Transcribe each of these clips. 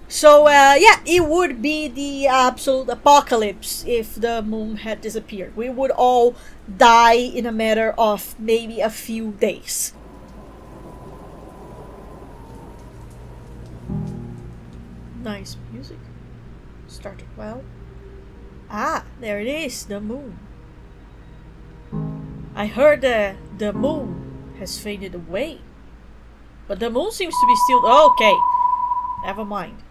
So, yeah, it would be the absolute apocalypse if the moon had disappeared. We would all die in a matter of maybe a few days. Nice music. Started well. Ah, there it is, the moon. I heard the moon has faded away. But the moon seems to be still... Okay, never mind.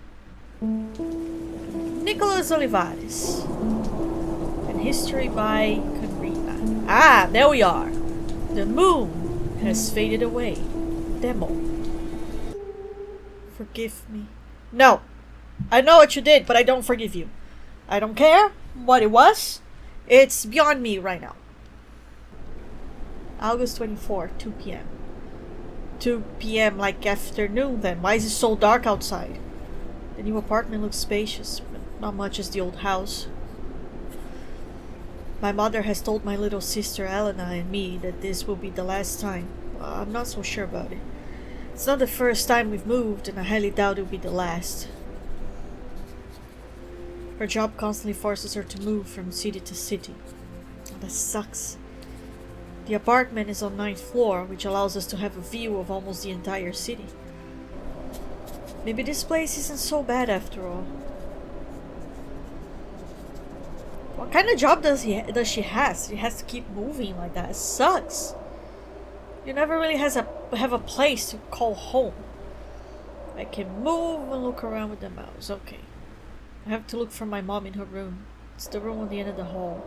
Nicholas Olivares. And History by Conrina. Ah, there we are. The moon has faded away. Demo. Forgive me. No. I know what you did, but I don't forgive you. I don't care what it was. It's beyond me right now. August 24, 2 p.m. 2 p.m. like afternoon then. Why is it so dark outside? The new apartment looks spacious, but not much as the old house. My mother has told my little sister Elena and me that this will be the last time. I'm not so sure about it. It's not the first time we've moved, and I highly doubt it will be the last. Her job constantly forces her to move from city to city. That sucks. The apartment is on 9th floor, which allows us to have a view of almost the entire city. Maybe this place isn't so bad after all. What kind of job does she have? She has to keep moving like that. It sucks. You never really have a place to call home. I can move and look around with the mouse. Okay. I have to look for my mom in her room. It's the room on the end of the hall.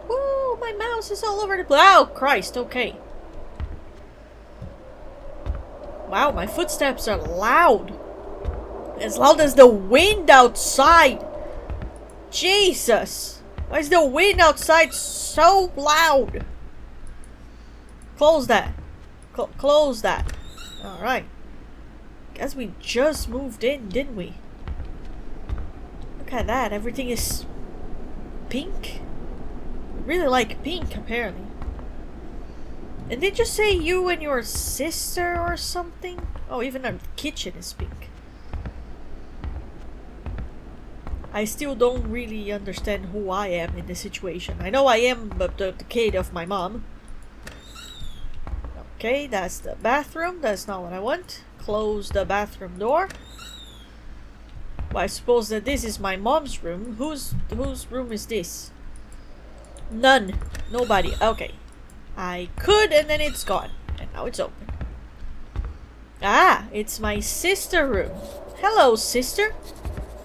Woo! My mouse is all over the place. Oh, Christ. Okay. Wow, my footsteps are loud. As loud as the wind outside. Jesus. Why is the wind outside so loud? Close that. Close that. Alright. Guess we just moved in, didn't we? Look at that. Everything is pink. Really like pink, apparently. And did you say you and your sister or something? Oh, even our kitchen is pink. I still don't really understand who I am in this situation. I know I am the kid of my mom. Okay, that's the bathroom. That's not what I want. Close the bathroom door. Well, I suppose that this is my mom's room. Whose room is this? None. Nobody. Okay. I could, and then it's gone. And now it's open. Ah, it's my sister room. Hello, sister.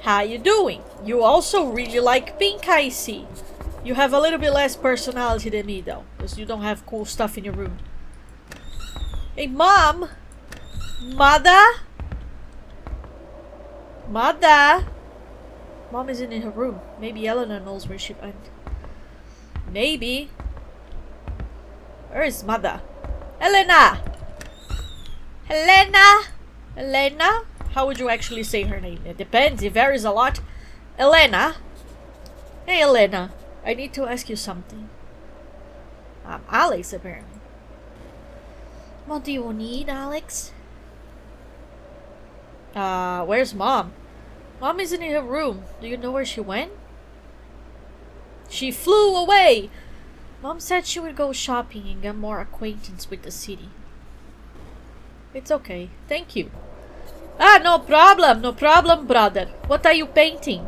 How you doing? You also really like pink, I see. You have a little bit less personality than me, though. Because you don't have cool stuff in your room. Hey, Mom! Mother? Mother? Mom isn't in her room. Maybe Eleanor knows where she went. Maybe. Where is Mother? Elena! Helena! Elena? How would you actually say her name? It depends. It varies a lot. Elena? Hey, Elena. I need to ask you something. I'm Alex, apparently. What do you need, Alex? Where's Mom? Mom isn't in her room. Do you know where she went? She flew away! Mom said she would go shopping and get more acquaintance with the city. It's okay. Thank you. Ah, no problem, brother. What are you painting?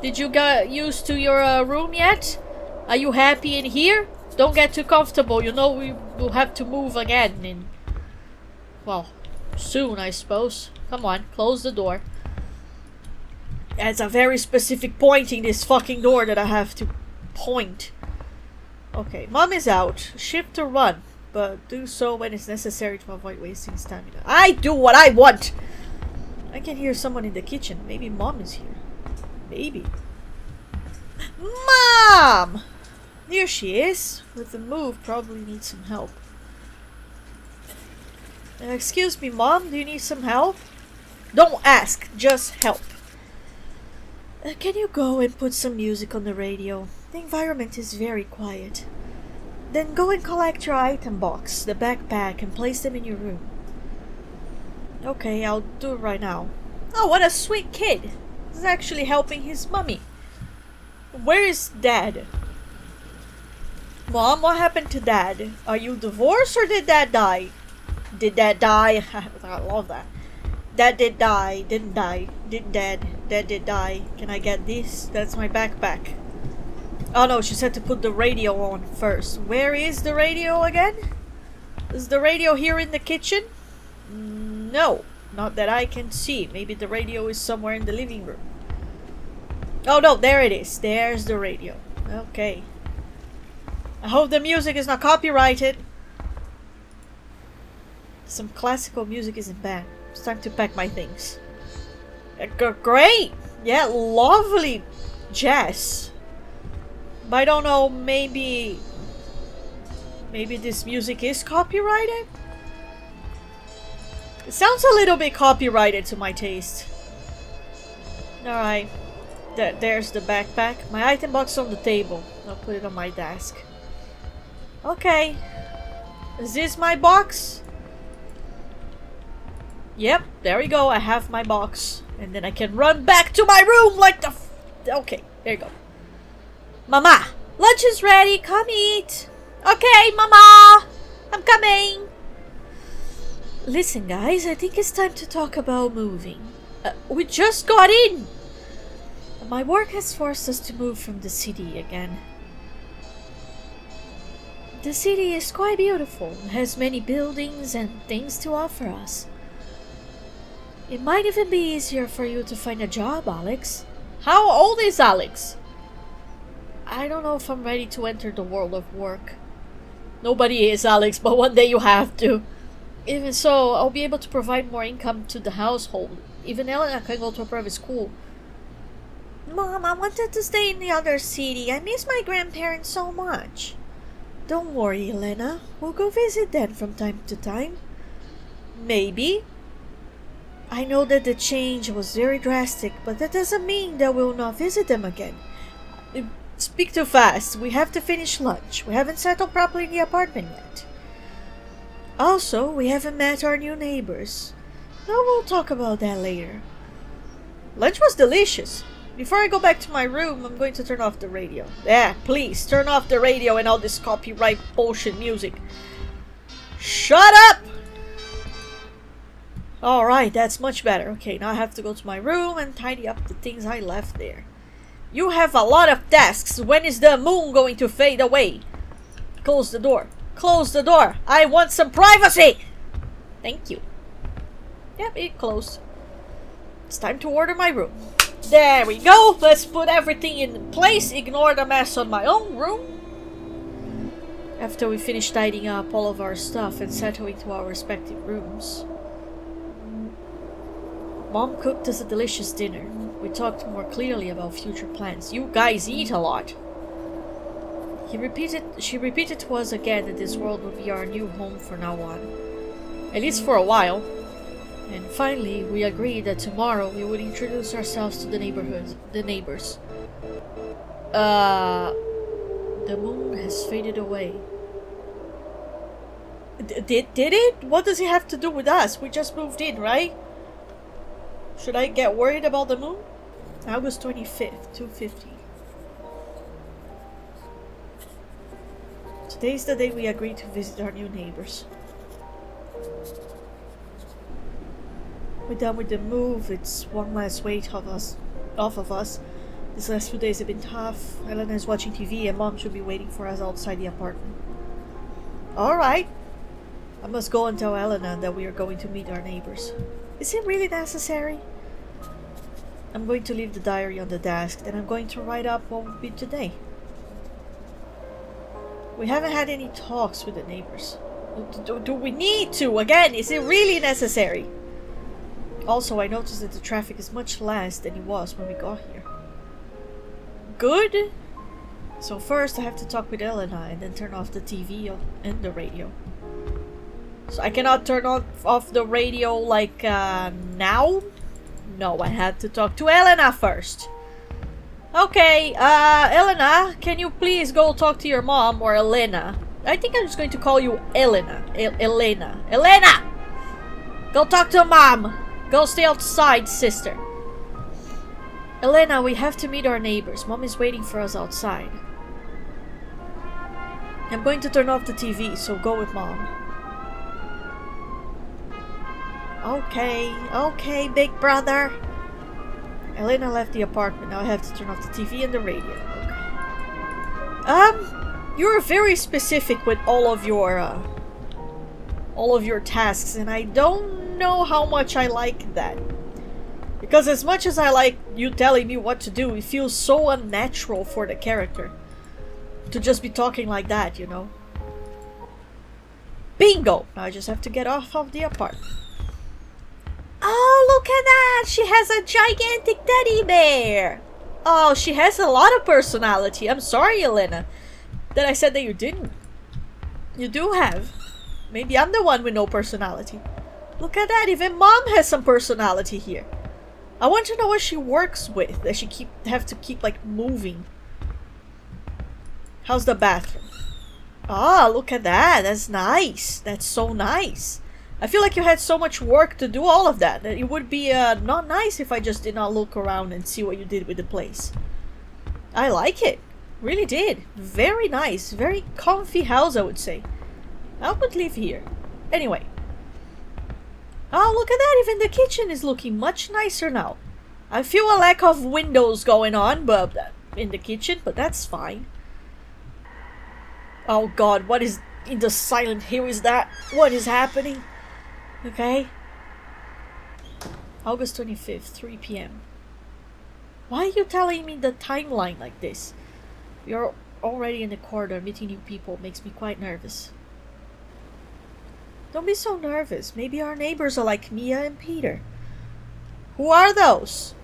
Did you get used to your room yet? Are you happy in here? Don't get too comfortable. You know we will have to move again in... well, soon, I suppose. Come on, close the door. It's a very specific pointing this fucking door that I have to point. Okay, Mom is out. Shift to run, but do so when it's necessary to avoid wasting stamina. I do what I want! I can hear someone in the kitchen. Maybe Mom is here. Maybe. Mom! Here she is. With the move, probably needs some help. Excuse me, Mom, do you need some help? Don't ask, just help. Can you go and put some music on the radio? The environment is very quiet. Then go and collect your item box, the backpack, and place them in your room. Okay, I'll do it right now. Oh, what a sweet kid. He's actually helping his mummy. Where is Dad? Mom, what happened to Dad? Are you divorced or did Dad die? Did Dad die? I love that. Dad did die. Didn't die. Did Dad. Dad did die. Can I get this? That's my backpack. Oh no, she said to put the radio on first. Where is the radio again? Is the radio here in the kitchen? No. Not that I can see. Maybe the radio is somewhere in the living room. Oh no, there it is. There's the radio. Okay. I hope the music is not copyrighted. Some classical music isn't bad. It's time to pack my things. Great! Yeah, lovely jazz. But I don't know, maybe this music is copyrighted? It sounds a little bit copyrighted to my taste. Alright. There's the backpack. My item box on the table. I'll put it on my desk. Okay. Is this my box? Yep, there we go. I have my box. And then I can run back to my room like the okay, there you go. Mama! Lunch is ready. Come eat. Okay, Mama! I'm coming. Listen, guys. I think it's time to talk about moving. We just got in. My work has forced us to move from the city again. The city is quite beautiful. It has many buildings and things to offer us. It might even be easier for you to find a job, Alex. How old is Alex? I don't know if I'm ready to enter the world of work. Nobody is, Alex, but one day you have to. Even so, I'll be able to provide more income to the household. Even Elena can go to a private school. Mom, I wanted to stay in the other city. I miss my grandparents so much. Don't worry, Elena. We'll go visit them from time to time. Maybe. I know that the change was very drastic, but that doesn't mean that we'll not visit them again. Speak too fast. We have to finish lunch. We haven't settled properly in the apartment yet. Also, we haven't met our new neighbors. No, we'll talk about that later. Lunch was delicious. Before I go back to my room, I'm going to turn off the radio. Yeah, please, turn off the radio and all this copyright bullshit music. Shut up! Alright, that's much better. Okay, now I have to go to my room and tidy up the things I left there. You have a lot of tasks. When is the moon going to fade away? Close the door. Close the door. I want some privacy! Thank you. Yep, it closed. It's time to order my room. There we go. Let's put everything in place. Ignore the mess on my own room. After we finish tidying up all of our stuff and settling to our respective rooms, Mom cooked us a delicious dinner. We talked more clearly about future plans. You guys eat a lot. She repeated to us again that this world would be our new home from now on. At least for a while. And finally, we agreed that tomorrow we would introduce ourselves to the neighbors. The moon has faded away. Did it? What does it have to do with us? We just moved in, right? Should I get worried about the moon? August 25th, 2:50. Today's the day we agreed to visit our new neighbors. We're done with the move. It's one last weight off of us. These last few days have been tough. Elena is watching TV and Mom should be waiting for us outside the apartment. Alright. I must go and tell Elena that we are going to meet our neighbors. Is it really necessary? I'm going to leave the diary on the desk, and I'm going to write up what will be today. We haven't had any talks with the neighbors. Do we need to? Again, is it really necessary? Also, I noticed that the traffic is much less than it was when we got here. Good. So first I have to talk with Elena and then turn off the TV and the radio. So I cannot turn off the radio like now? No, I had to talk to Elena first. Okay, Elena, can you please go talk to your mom, or Elena? I think I'm just going to call you Elena. Elena! Go talk to mom! Go stay outside, sister. Elena, we have to meet our neighbors. Mom is waiting for us outside. I'm going to turn off the TV, so go with Mom. Okay, big brother. Elena left the apartment. Now I have to turn off the TV and the radio. Okay. You're very specific with all of your tasks, and I don't know how much I like that. Because as much as I like you telling me what to do, it feels so unnatural for the character to just be talking like that, you know. Bingo! Now I just have to get off of the apartment. Oh, look at that! She has a gigantic teddy bear! Oh, she has a lot of personality. I'm sorry, Elena, that I said that you didn't. You do have. Maybe I'm the one with no personality. Look at that, even Mom has some personality here. I want to know what she works with, that she have to keep like moving. How's the bathroom? Ah, look at that. That's nice. That's so nice. I feel like you had so much work to do all of that. That it would be not nice if I just did not look around and see what you did with the place. I like it. Really did. Very nice. Very comfy house, I would say. I would live here. Anyway. Oh, look at that. Even the kitchen is looking much nicer now. I feel a lack of windows going on in the kitchen, but that's fine. Oh god, what is in the Silent Hill is that? What is happening? Okay. August 25th, 3 p.m. Why are you telling me the timeline like this? You're already in the corridor meeting new people. Makes me quite nervous. Don't be so nervous. Maybe our neighbors are like Mia and Peter. Who are those?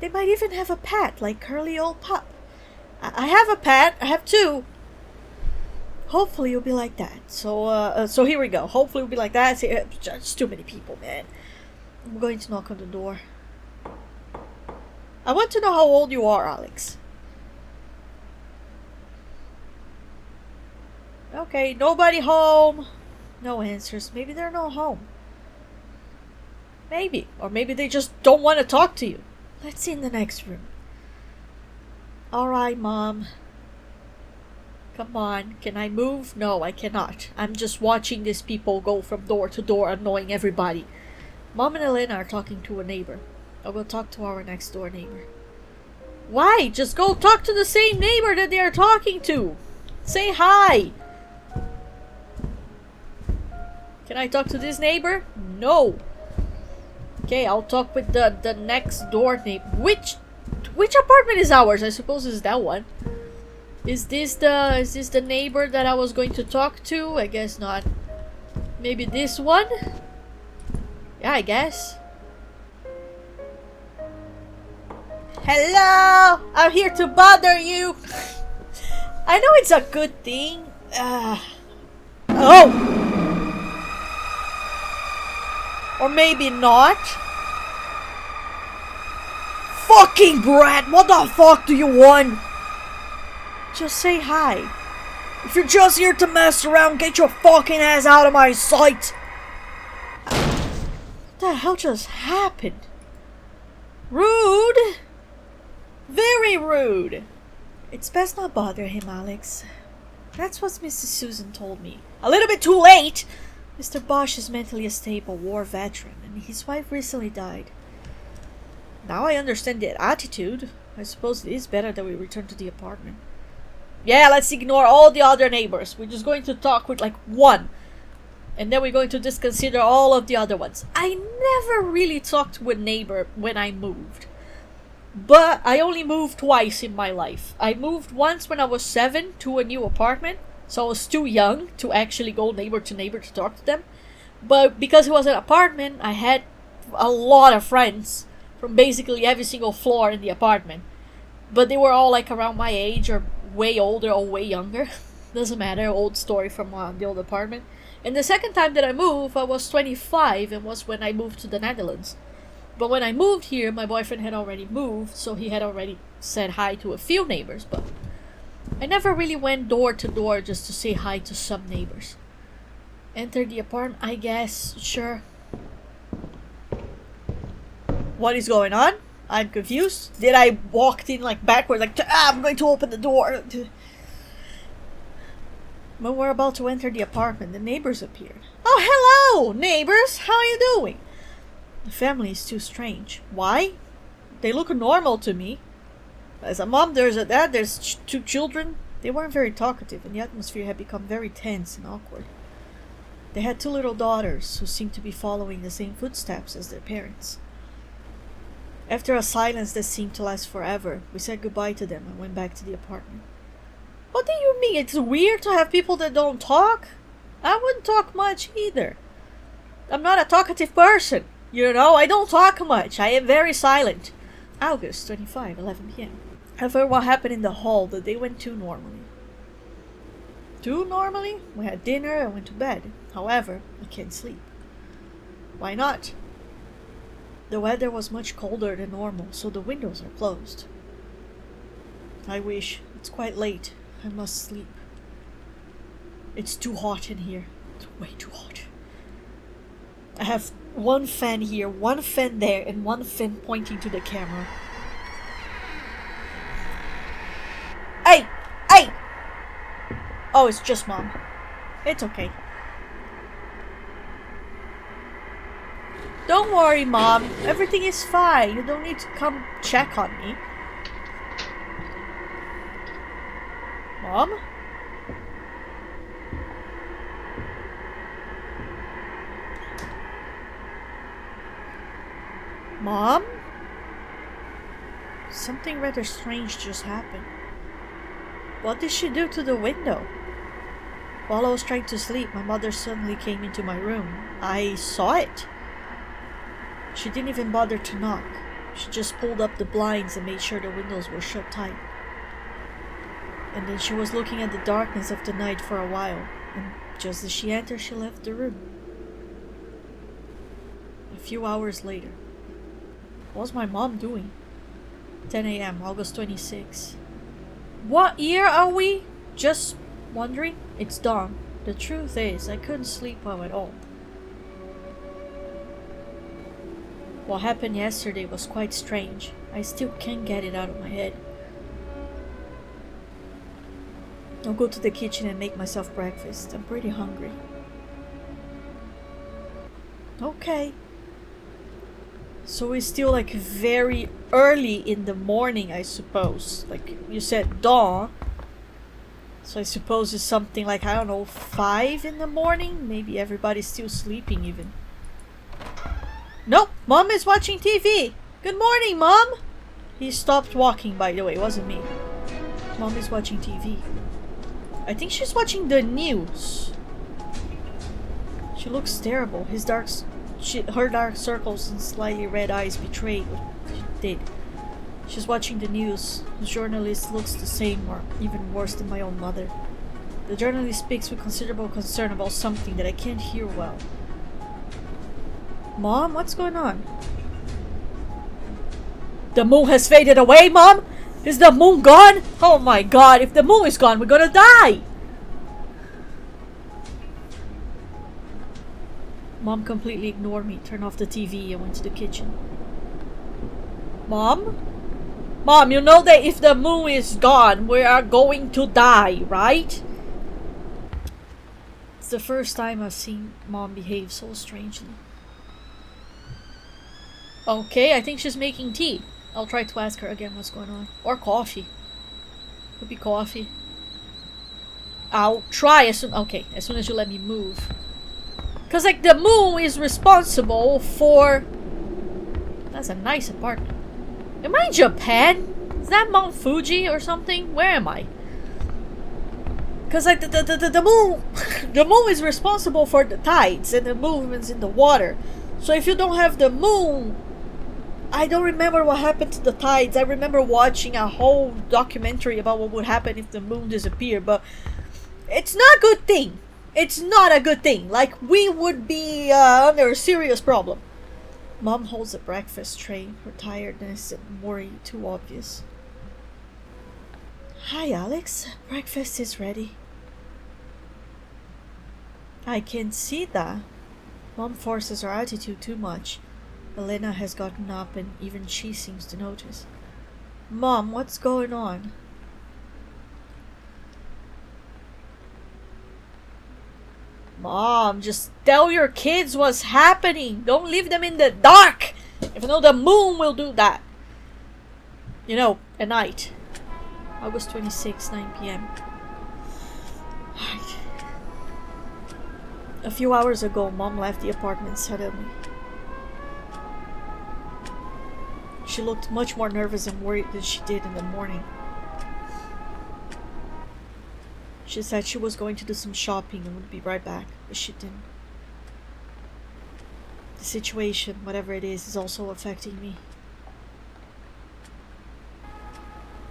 They might even have a pet, like Curly Old Pup. I have a pet. I have two. Hopefully you'll be like that. So here we go. Hopefully you'll be like that. It's too many people, man. I'm going to knock on the door. I want to know how old you are, Alex. Okay, nobody home. No answers. Maybe they're not home. Maybe. Or maybe they just don't want to talk to you. Let's see in the next room. Alright, Mom. Come on. Can I move? No, I cannot. I'm just watching these people go from door to door, annoying everybody. Mom and Elena are talking to a neighbor. I will talk to our next door neighbor. Why? Just go talk to the same neighbor that they are talking to. Say hi. Can I talk to this neighbor? No. Okay, I'll talk with the next door neighbor. Which apartment is ours? I suppose it's that one. Is this the neighbor that I was going to talk to? I guess not. Maybe this one? Yeah, I guess. Hello! I'm here to bother you. I know it's a good thing. Oh! Or maybe not. Fucking brat! What the fuck do you want? Just say hi. If you're just here to mess around, get your fucking ass out of my sight! What the hell just happened? Rude! Very rude! It's best not bother him, Alex. That's what Mrs. Susan told me. A little bit too late! Mr. Bosch is mentally a stable war veteran, and his wife recently died. Now I understand that attitude. I suppose it is better that we return to the apartment. Yeah, let's ignore all the other neighbors. We're just going to talk with like one. And then we're going to disconsider all of the other ones. I never really talked with a neighbor when I moved. But I only moved twice in my life. I moved once when I was 7 to a new apartment. So I was too young to actually go neighbor to talk to them. But because it was an apartment, I had a lot of friends from basically every single floor in the apartment. But they were all like around my age or way older or way younger. Doesn't matter, old story from the old apartment. And the second time that I moved, I was 25 and was when I moved to the Netherlands. But when I moved here, my boyfriend had already moved, so he had already said hi to a few neighbors, but I never really went door to door just to say hi to some neighbors. Enter the apartment, I guess, sure. What is going on? I'm confused. Did I walk in like backwards, like, I'm going to open the door? When we're about to enter the apartment, the neighbors appeared. Oh, hello, neighbors. How are you doing? The family is too strange. Why? They look normal to me. There's a mom, there's a dad, there's two children. They weren't very talkative, and the atmosphere had become very tense and awkward. They had two little daughters who seemed to be following the same footsteps as their parents. After a silence that seemed to last forever, we said goodbye to them and went back to the apartment. What do you mean? It's weird to have people that don't talk? I wouldn't talk much either. I'm not a talkative person. You know, I don't talk much. I am very silent. August 25, 11 p.m. After what happened in the hall, the day went too normally. Too normally? We had dinner and went to bed. However, I can't sleep. Why not? The weather was much colder than normal, so the windows are closed. I wish. It's quite late. I must sleep. It's too hot in here. It's way too hot. I have one fan here, one fan there, and one fan pointing to the camera. Hey! Hey! Oh, it's just Mom. It's okay. Don't worry, Mom. Everything is fine. You don't need to come check on me. Mom? Mom? Something rather strange just happened. What did she do to the window? While I was trying to sleep, my mother suddenly came into my room. I saw it. She didn't even bother to knock. She just pulled up the blinds and made sure the windows were shut tight. And then she was looking at the darkness of the night for a while, and just as she entered, she left the room. A few hours later. What was my mom doing? 10 a.m., August 26. What year are we? Just wondering. It's dawn. The truth is, I couldn't sleep well at all. What happened yesterday was quite strange. I still can't get it out of my head. I'll go to the kitchen and make myself breakfast. I'm pretty hungry. Okay. So it's still like very early in the morning, I suppose. Like you said, dawn. So I suppose it's something like, I don't know, 5 in the morning? Maybe everybody's still sleeping even. Nope, Mom is watching TV. Good morning, Mom. He stopped walking, by the way. It wasn't me. Mom is watching TV. I think she's watching the news. She looks terrible. Her dark circles and slightly red eyes betrayed what she did. She's watching the news. The journalist looks the same or even worse than my own mother. The journalist speaks with considerable concern about something that I can't hear well. Mom, what's going on? The moon has faded away, Mom? Is the moon gone? Oh my god, if the moon is gone, we're gonna die! Mom completely ignored me, turned off the TV, and went to the kitchen. Mom? Mom, you know that if the moon is gone, we are going to die, right? It's the first time I've seen Mom behave so strangely. Okay, I think she's making tea. I'll try to ask her again what's going on. Or coffee. Could be coffee. I'll try as soon as you let me move. Cause like the moon is responsible for... That's a nice apartment. Am I in Japan? Is that Mount Fuji or something? Where am I? Cause like the moon the moon is responsible for the tides and the movements in the water. So if you don't have the moon, I don't remember what happened to the tides. I remember watching a whole documentary about what would happen if the moon disappeared, but it's not a good thing. It's not a good thing. Like, we would be under a serious problem. Mom holds a breakfast tray. Her tiredness and worry too obvious. Hi, Alex. Breakfast is ready. I can see that. Mom forces her attitude too much. Elena has gotten up and even she seems to notice. Mom, what's going on? Mom, just tell your kids what's happening. Don't leave them in the dark. If you know the moon will do that. You know, at night. August 26, 9 p.m. A few hours ago, Mom left the apartment suddenly. She looked much more nervous and worried than she did in the morning. She said she was going to do some shopping and would be right back, but she didn't. The situation, whatever it is also affecting me.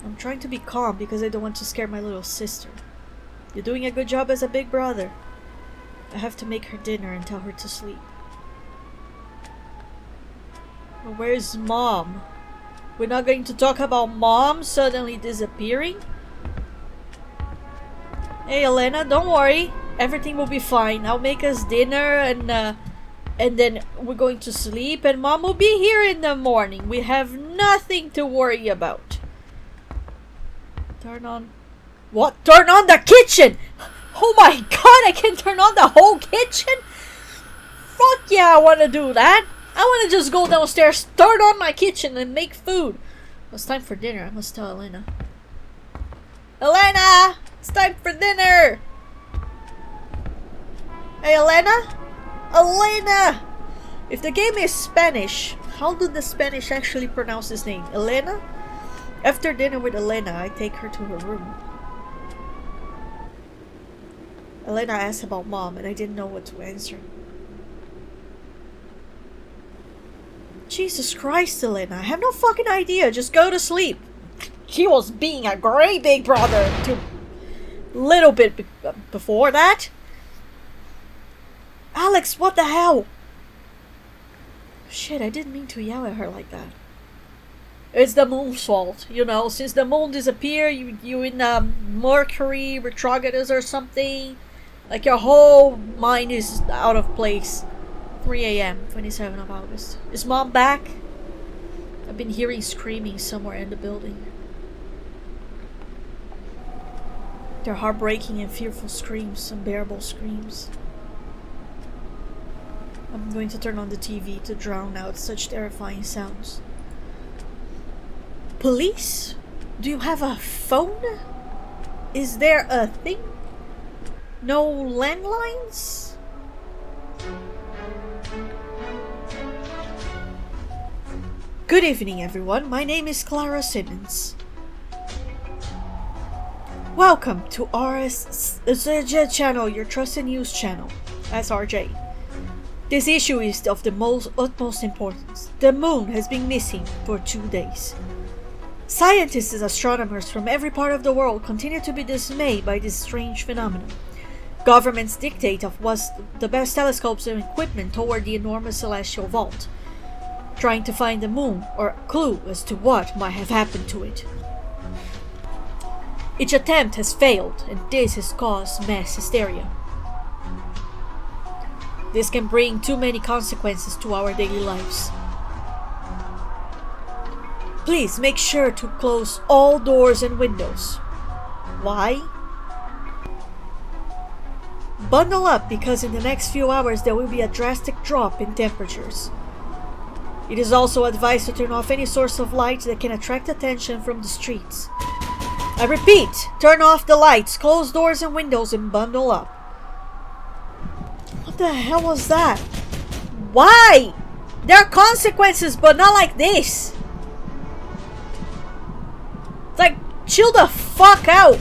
I'm trying to be calm because I don't want to scare my little sister. You're doing a good job as a big brother. I have to make her dinner and tell her to sleep. But where's Mom? We're not going to talk about Mom suddenly disappearing? Hey Elena, don't worry. Everything will be fine. I'll make us dinner and then we're going to sleep and Mom will be here in the morning. We have nothing to worry about. Turn on... What? Turn on the kitchen! Oh my god, I can turn on the whole kitchen? Fuck yeah, I want to do that. I want to just go downstairs, turn on my kitchen and make food. It's time for dinner. I must tell Elena. Elena! It's time for dinner! Hey, Elena? Elena! If the game is Spanish, how do the Spanish actually pronounce his name? Elena? After dinner with Elena, I take her to her room. Elena asked about Mom, and I didn't know what to answer. Jesus Christ, Elena. I have no fucking idea. Just go to sleep. She was being a great big brother to little bit before that. Alex, what the hell? Shit, I didn't mean to yell at her like that. It's the moon's fault, you know. Since the moon disappeared, you in Mercury retrogradus or something. Like your whole mind is out of place. 3 a.m. 27th of August. Is Mom back? I've been hearing screaming somewhere in the building. They're heartbreaking and fearful screams, unbearable screams. I'm going to turn on the TV to drown out such terrifying sounds. Police? Do you have a phone? Is there a thing? No landlines? Good evening, everyone. My name is Clara Simmons. Welcome to RSJ channel, your trusted news channel, SRJ. This issue is of the utmost importance. The moon has been missing for 2 days. Scientists and astronomers from every part of the world continue to be dismayed by this strange phenomenon. Governments dictate of what's the best telescopes and equipment toward the enormous celestial vault, trying to find the moon or a clue as to what might have happened to it. Each attempt has failed, and this has caused mass hysteria. This can bring too many consequences to our daily lives. Please make sure to close all doors and windows. Why? Bundle up because in the next few hours there will be a drastic drop in temperatures. It is also advised to turn off any source of light that can attract attention from the streets. I repeat, turn off the lights, close doors and windows, and bundle up. What the hell was that? Why? There are consequences, but not like this. Like, chill the fuck out.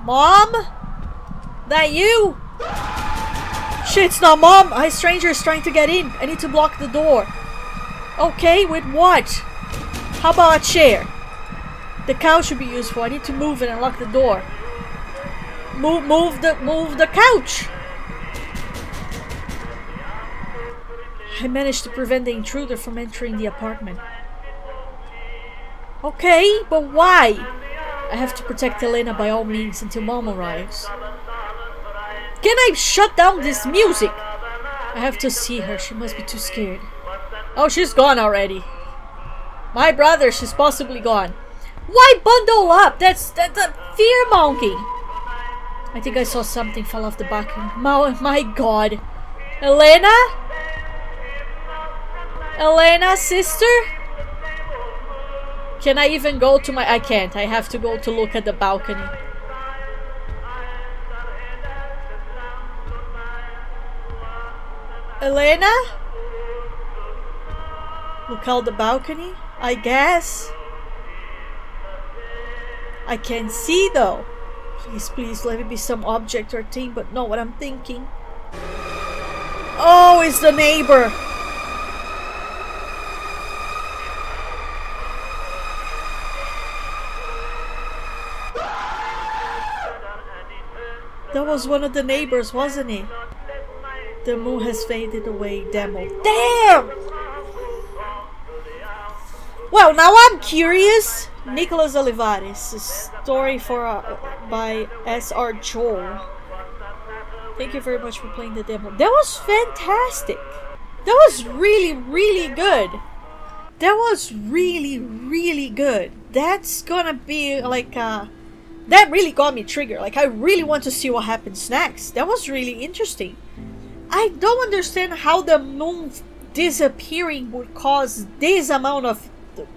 Mom? That you? Shit, it's not Mom. A stranger is trying to get in. I need to block the door. Okay, with what? How about a chair? The couch should be useful. I need to move it and lock the door. Move the couch. I managed to prevent the intruder from entering the apartment. Okay, but why? I have to protect Elena by all means until Mom arrives. Can I shut down this music? I have to see her. She must be too scared. Oh, she's gone already. My brother, she's possibly gone. Why bundle up? That's the fear monkey. I think I saw something fall off the balcony. My god. Elena? Elena, sister? Can I even go to my... I can't. I have to go to look at the balcony. Elena? Look out the balcony, I guess. I can't see though. Please, please, let it be some object or thing, but not what I'm thinking. Oh, it's the neighbor. That was one of the neighbors, wasn't it? The moon has faded away, demo. Damn! Well, now I'm curious. Nicholas Olivares, a story by S.R. Joel. Thank you very much for playing the demo. That was fantastic. That was really, really good. That was really, really good. That's gonna be like that really got me triggered. Like, I really want to see what happens next. That was really interesting. I don't understand how the moon disappearing would cause this amount of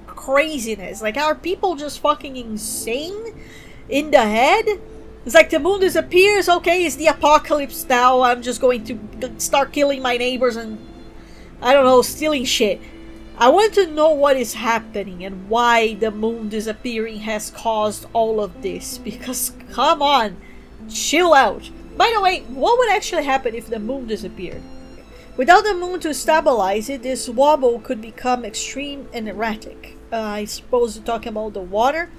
craziness. Like, are people just fucking insane in the head? It's like the moon disappears, okay, it's the apocalypse now, I'm just going to start killing my neighbors and, I don't know, stealing shit. I want to know what is happening and why the moon disappearing has caused all of this, because, come on, chill out. By the way, what would actually happen if the moon disappeared? Without the moon to stabilize it, this wobble could become extreme and erratic. I suppose you're talking about the water.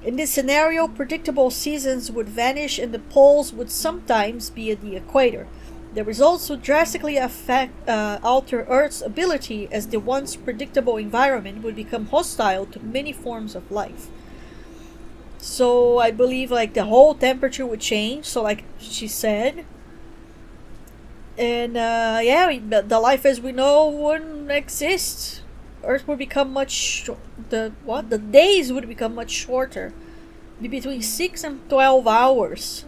In this scenario, predictable seasons would vanish and the poles would sometimes be at the equator. The results would drastically alter Earth's ability, as the once predictable environment would become hostile to many forms of life. So I believe like the whole temperature would change, so like she said. And yeah, the life as we know wouldn't exist. Earth would become the days would become much shorter. Be between 6 and 12 hours.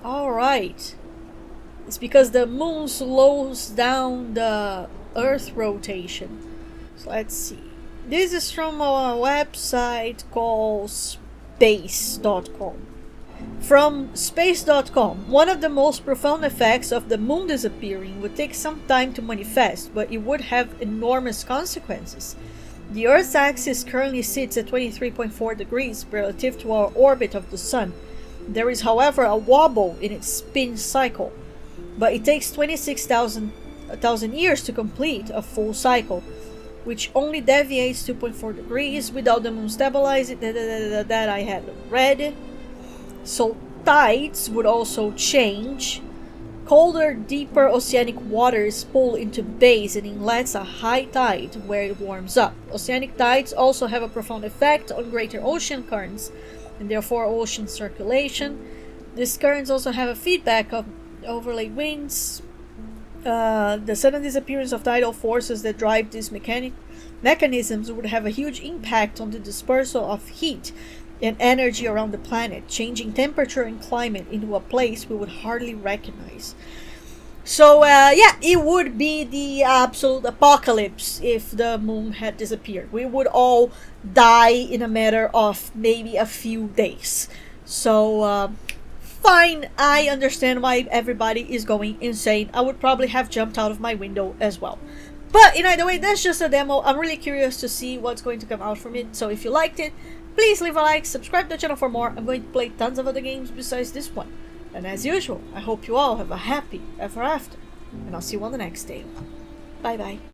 Alright. It's because the moon slows down the Earth rotation. So let's see. This is from a website called space.com. From space.com, one of the most profound effects of the moon disappearing would take some time to manifest, but it would have enormous consequences. The Earth's axis currently sits at 23.4 degrees relative to our orbit of the Sun. There is, however, a wobble in its spin cycle, but it takes 26,000 years to complete a full cycle, which only deviates 2.4 degrees without the moon stabilizing. That I had read. So tides would also change. Colder, deeper oceanic waters pull into bays and inlets a high tide where it warms up. Oceanic tides also have a profound effect on greater ocean currents and therefore ocean circulation. These currents also have a feedback of overlay winds. The sudden disappearance of tidal forces that drive these mechanisms would have a huge impact on the dispersal of heat and energy around the planet, changing temperature and climate into a place we would hardly recognize. So yeah, it would be the absolute apocalypse if the moon had disappeared. We would all die in a matter of maybe a few days. So fine, I understand why everybody is going insane. I would probably have jumped out of my window as well. But in either way, that's just a demo. I'm really curious to see what's going to come out from it. So if you liked it, please leave a like, subscribe to the channel for more. I'm going to play tons of other games besides this one. And as usual, I hope you all have a happy ever after. And I'll see you on the next day. Bye bye.